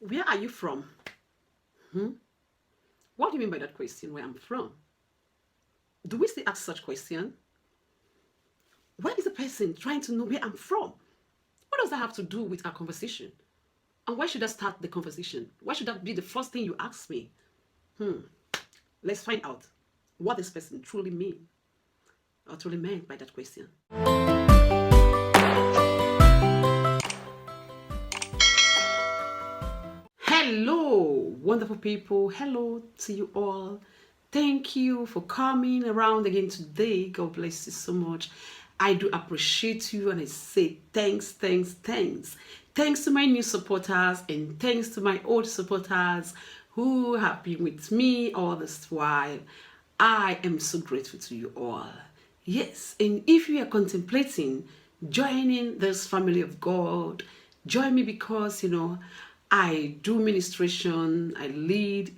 Where are you from? What do you mean by that question, where I'm from? Do we still ask such question? Why is the person trying to know where I'm from? What does that have to do with our conversation? And why should I start the conversation? Why should that be the first thing you ask me? Let's find out what this person truly mean or truly meant by that question. Hello, wonderful people. Hello to you all. Thank you for coming around again today. God bless you so much. I do appreciate you, and I say thanks. Thanks to my new supporters, and thanks to my old supporters who have been with me all this while. I am so grateful to you all. Yes, and if you are contemplating joining this family of God, join me because, I do ministration, I lead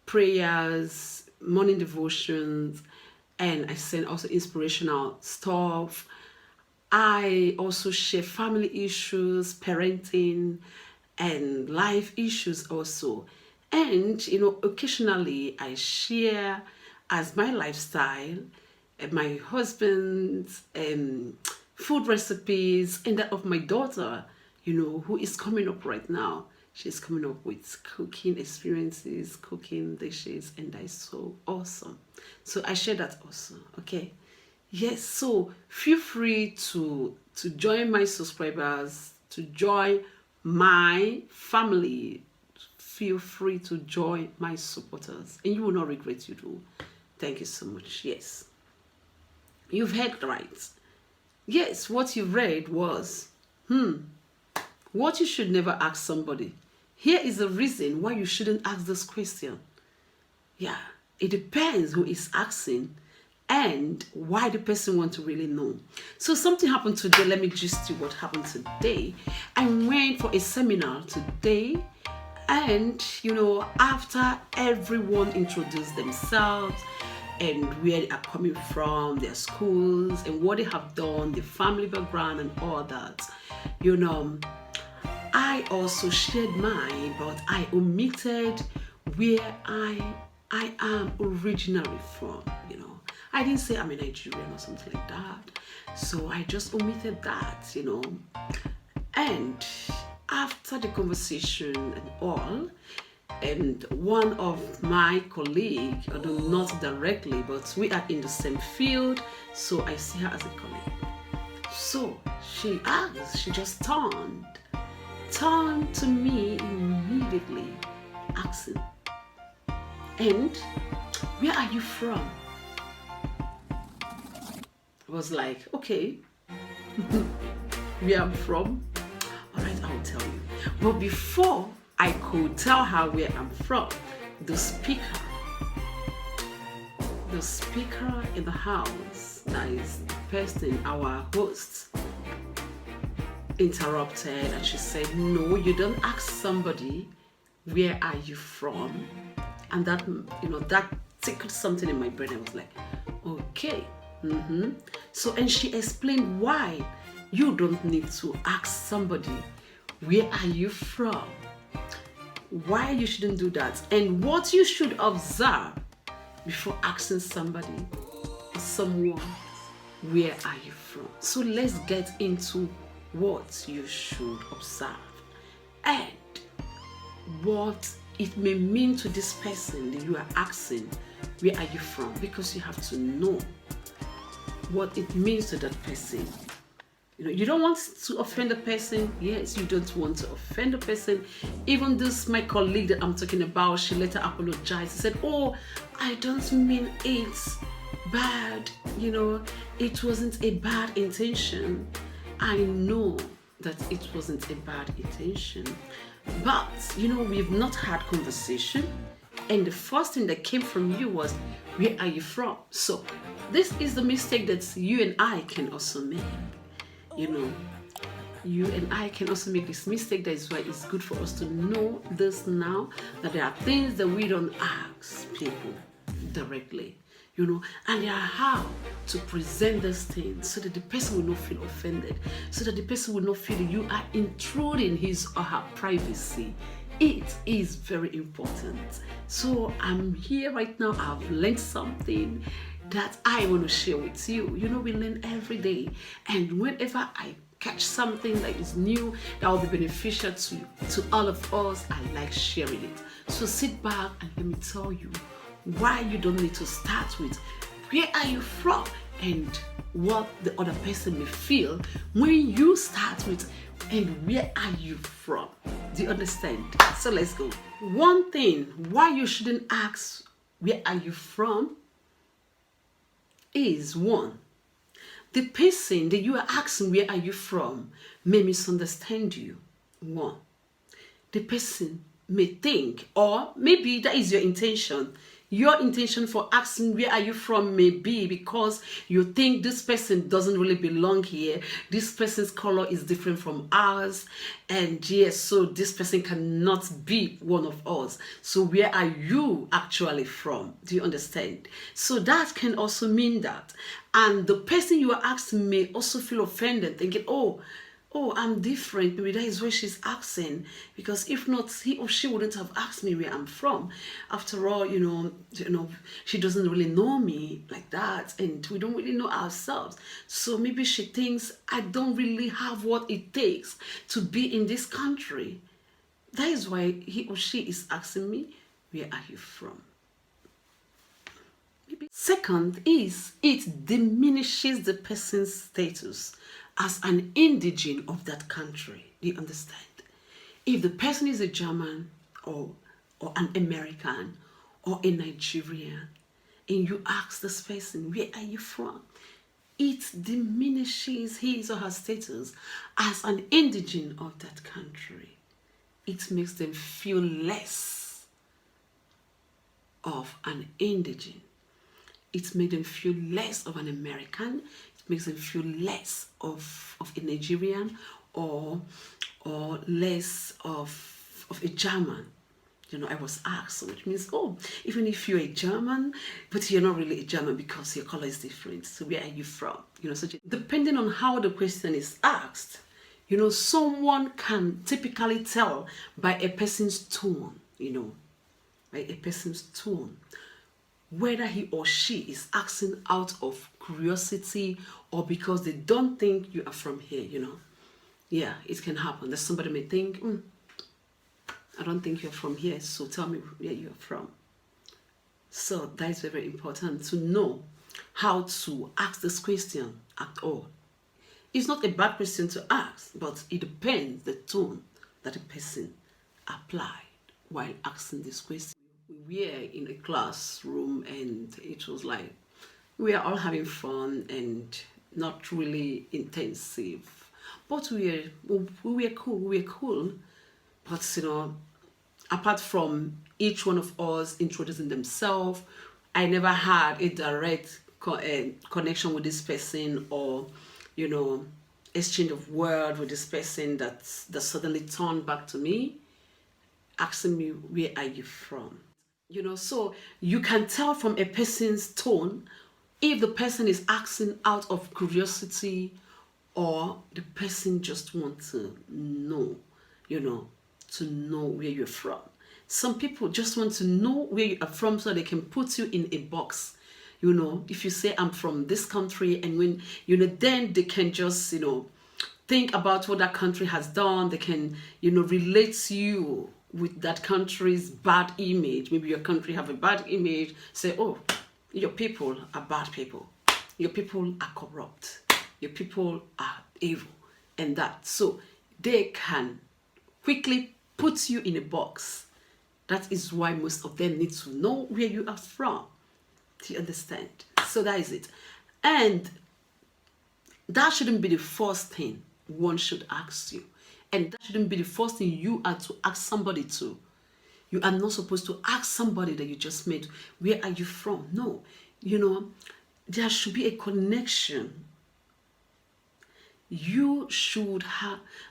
prayers, morning devotions, and I send also inspirational stuff. I also share family issues, parenting, and life issues also. And, occasionally I share as my lifestyle, my husband's food recipes, and that of my daughter, who is coming up right now. She's coming up with cooking experiences, cooking dishes, and that is so awesome. So I share that also, okay? Yes, so feel free to join my subscribers, to join my family. Feel free to join my supporters, and you will not regret you do. Thank you so much. Yes, you've heard right. Yes, what you read was, what you should never ask somebody. Here is the reason why you shouldn't ask this question. Yeah, it depends who is asking and why the person wants to really know. So something happened today. Let me just see what happened today. I went for a seminar today, and after everyone introduced themselves and where they are coming from, their schools, and what they have done, their family background, and all that, I also shared mine, but I omitted where I am originally from. I didn't say I'm a Nigerian or something like that. So I just omitted that, And after the conversation and all, and one of my colleagues, although not directly, but we are in the same field, so I see her as a colleague. So she asked, she just turned to me immediately, asking, "And where are you from?" I was like, okay, where I'm from? All right, I'll tell you. But before I could tell her where I'm from, the speaker in the house, that is the person, our host, interrupted, and she said, "No, you don't ask somebody where are you from." And that that tickled something in my brain. I was like, okay. So, and she explained why you don't need to ask somebody where are you from, why you shouldn't do that, and what you should observe before asking somebody or someone where are you from. So let's get into what you should observe and what it may mean to this person that you are asking where are you from, because you have to know what it means to that person. You don't want to offend the person. Yes, you don't want to offend the person. Even this, my colleague that I'm talking about, she later apologized. She said, "Oh, I don't mean it's bad. It wasn't a bad intention. I know that it wasn't a bad intention. But, we've not had conversation. And the first thing that came from you was, where are you from?" So this is the mistake that you and I can also make. You and I can also make this mistake. That is why it's good for us to know this now, that there are things that we don't ask people directly, and there are how to present those things so that the person will not feel offended, so that the person will not feel that you are intruding his or her privacy It is very important. So I'm here right now. I've learned something that I want to share with you. You know, we learn every day, and whenever I catch something that is new that will be beneficial to all of us, I like sharing it. So sit back and let me tell you why you don't need to start with where are you from and what the other person may feel when you start with and where are you from. Do you understand? So let's go. One thing why you shouldn't ask where are you from is one, the person that you are asking where are you from may misunderstand you. One, the person may think, or maybe that is your intention. Your intention for asking where are you from may be because you think this person doesn't really belong here. This person's color is different from ours. And yes, so this person cannot be one of us. So where are you actually from? Do you understand? So that can also mean that. And the person you are asking may also feel offended, thinking, oh, I'm different. Maybe that is where she's asking, because if not, he or she wouldn't have asked me where I'm from. After all, she doesn't really know me like that, and we don't really know ourselves. So maybe she thinks I don't really have what it takes to be in this country. That is why he or she is asking me, where are you from? Second is it diminishes the person's status as an indigene of that country. Do you understand? If the person is a German or an American or a Nigerian, and you ask this person, where are you from? It diminishes his or her status as an indigene of that country. It makes them feel less of an indigene. It makes them feel less of an American. It makes them feel less of a Nigerian or less of a German. I was asked, so which means, even if you're a German, but you're not really a German because your color is different. So where are you from? Depending on how the question is asked, someone can typically tell by a person's tone, by a person's tone, whether he or she is asking out of curiosity or because they don't think you are from here, Yeah, it can happen that somebody may think, I don't think you're from here, so tell me where you're from. So that is very important to know how to ask this question at all. It's not a bad question to ask, but it depends the tone that a person applied while asking this question. We were in a classroom and it was like we are all having fun and not really intensive, but we were cool. But apart from each one of us introducing themselves, I never had a direct connection with this person or exchange of word with this person that suddenly turned back to me asking me, where are you from? So you can tell from a person's tone if the person is asking out of curiosity or the person just wants to know, to know where you're from. Some people just want to know where you are from so they can put you in a box. If you say I'm from this country, and when, then they can just, think about what that country has done. They can, relate you with that country's bad image. Maybe your country have a bad image. Say, your people are bad people. Your people are corrupt. Your people are evil. And that. So they can quickly put you in a box. That is why most of them need to know where you are from. Do you understand? So that is it. And that shouldn't be the first thing one should ask you. And that shouldn't be the first thing you are to ask somebody to. You are not supposed to ask somebody that you just met, where are you from? No. There should be a connection. You should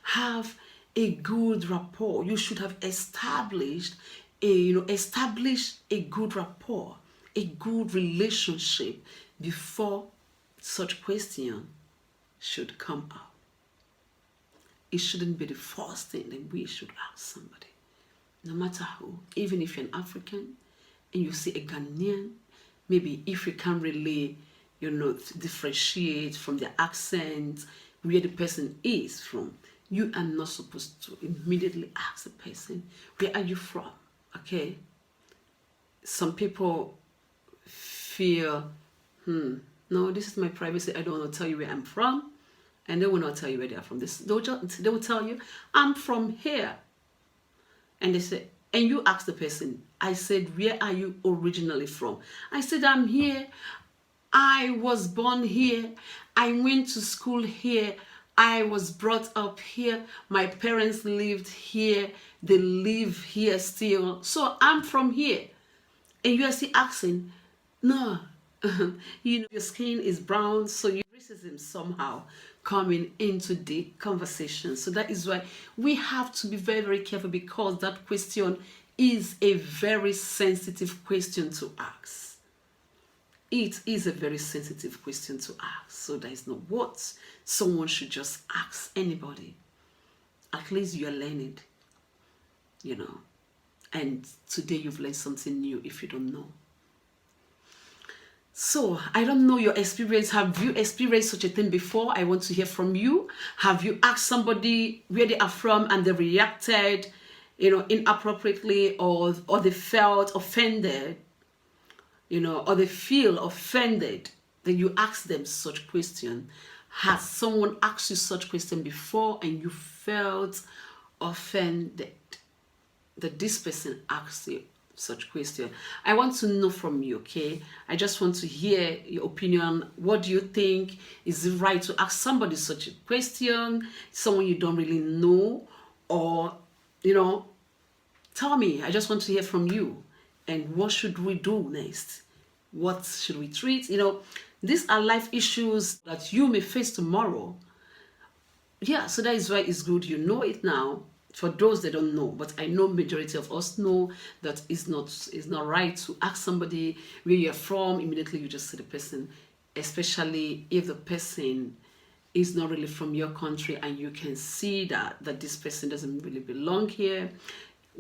have a good rapport. You should have established a good rapport, a good relationship before such question should come up. It shouldn't be the first thing that we should ask somebody. no matter who, even if you're an African and you see a Ghanaian, maybe if you can't really, differentiate from their accent, where the person is from, you are not supposed to immediately ask the person, where are you from? Okay? Some people feel, no, this is my privacy. I don't want to tell you where I'm from. And they will not tell you where they are from. They will tell you, I'm from here. And they say, and you ask the person, I said, where are you originally from? I said, I'm here. I was born here. I went to school here. I was brought up here. My parents lived here. They live here still. So I'm from here. And you are still asking, no, your skin is brown, so your racism somehow coming into the conversation. So that is why we have to be very, very careful, because that question is a very sensitive question to ask. It is a very sensitive question to ask. So that is not what someone should just ask anybody. At least you are learning, and today you've learned something new if you don't know. So, I don't know your experience. Have you experienced such a thing before? I want to hear from you. Have you asked somebody where they are from and they reacted, inappropriately, or they felt offended, or they feel offended that you ask them such question? Has someone asked you such question before and you felt offended that this person asked you such question? I want to know from you, okay? I just want to hear your opinion. What do you think? Is it right to ask somebody such a question, someone you don't really know? Or, tell me. I just want to hear from you. And what should we do next? What should we treat? These are life issues that you may face tomorrow. Yeah, so that is why it's good you know it now. For those that don't know, but I know majority of us know that it's not right to ask somebody where you're from. Immediately you just see the person, especially if the person is not really from your country and you can see that this person doesn't really belong here.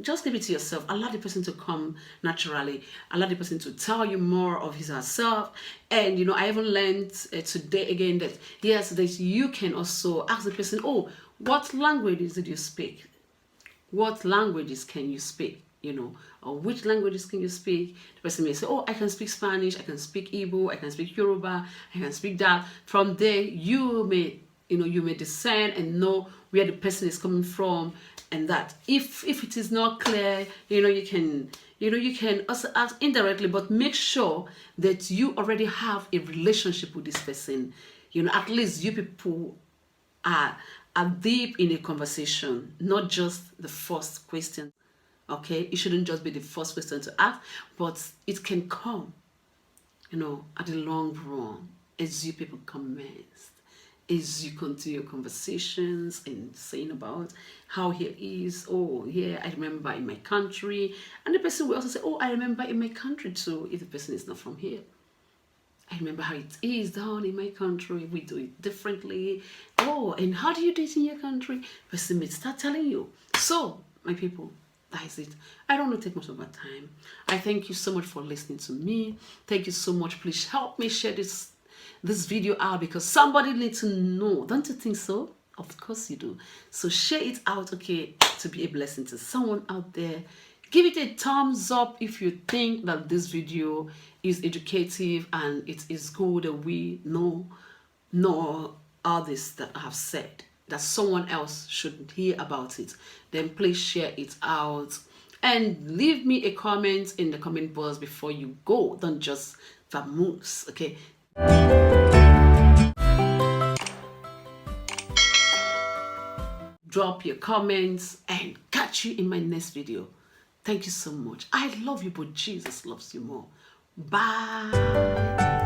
Just leave it to yourself. Allow the person to come naturally. Allow the person to tell you more of his or herself. And I even learned today again that yes, that you can also ask the person, oh, what languages did you speak? What languages can you speak? Or which languages can you speak? The person may say, oh, I can speak Spanish, I can speak Igbo, I can speak Yoruba, I can speak that. From there, you may discern and know where the person is coming from, and that if it is not clear, you can also ask indirectly, but make sure that you already have a relationship with this person. At least you people are deep in a conversation, not just the first question. Okay, it shouldn't just be the first question to ask, but it can come, at the long run, as you people commence, as you continue conversations and saying about how here is, oh yeah, I remember in my country, and the person will also say, oh, I remember in my country too, if the person is not from here. I remember how it is down in my country. We do it differently. Oh, and how do you do it in your country? Person may start telling you. So, my people, that is it. I don't want to take much of our time. I thank you so much for listening to me. Thank you so much. Please help me share this video out, because somebody needs to know. Don't you think so? Of course you do. So share it out, okay, to be a blessing to someone out there. Give it a thumbs up if you think that this video is educative and it is good, that we know all this that I have said, that someone else should hear about it. Then please share it out and leave me a comment in the comment box before you go. Don't just vamoose, okay? Drop your comments and catch you in my next video. Thank you so much. I love you, but Jesus loves you more. Bye.